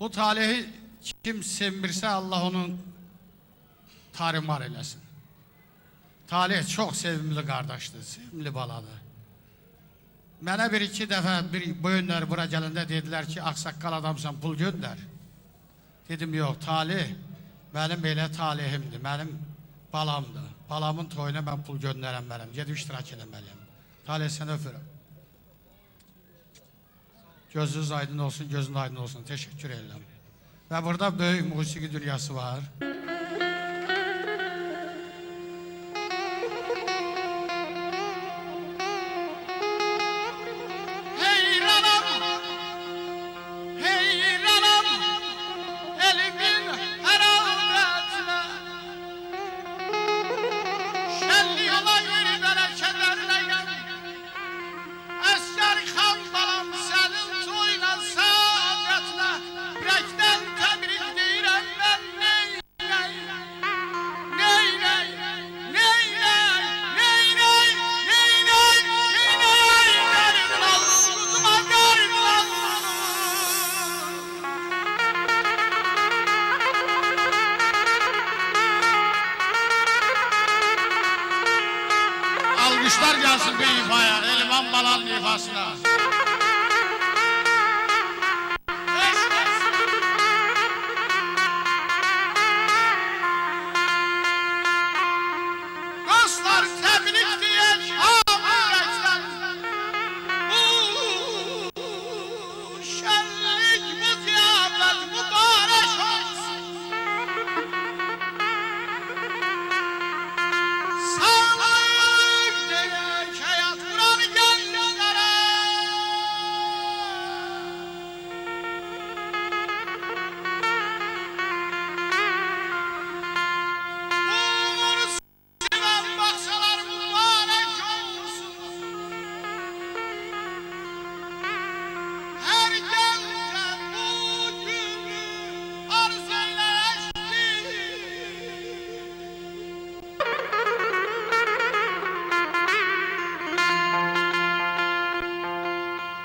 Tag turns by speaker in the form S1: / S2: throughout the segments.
S1: Bu talihi kim sevmirsə Allah onun tarihmar eləsin. Talih çok sevimli kardeşdir, sevimli baladır. Mənə bir-iki dəfə bu günlər bura gələndə dedilər ki, ağsaqqal adamsan, pul göndər. Dedim, yox, talih mənim elə talihimdir, mənim balamdır. Balamın toyuna mən pul göndərənməliyəm, gedib iştirak eləməliyəm. Talih, səni öpürəm. Gözünüz aydın olsun, gözün aydın olsun. Teşekkür ederim. Ve burada büyük musiki dünyası var. Alkışlar gelsin bir ifaya, Elvan Balan'ın ifasına. Dostlar tebrik diye şahıreçler. Bu şenlik, bu ziyafet mübarek olsun.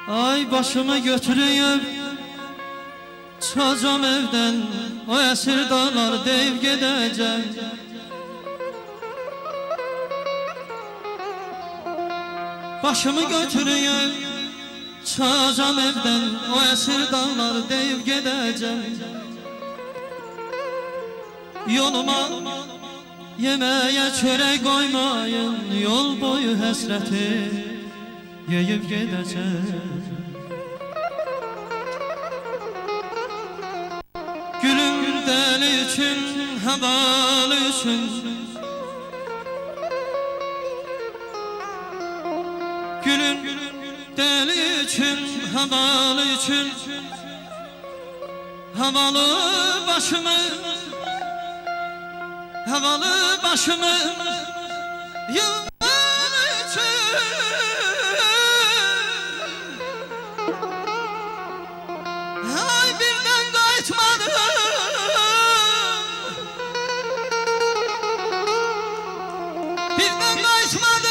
S2: Ay başımı götürüyüp çıkacağım evden, o esir dağlar dev gideceğim. Başımı götürüyüp çıkacağım evden, o esir dağlar dev gideceğim. Yoluma yemeğe çörek koymayın, yol boyu hasreti yeyip gideceğim. Gülüm deli için, havalı için, gülüm deli için, havalı için, havalı başımı, havalı başımı yıllar için. Ay birden kayıtmadım, birden kayıtmadım.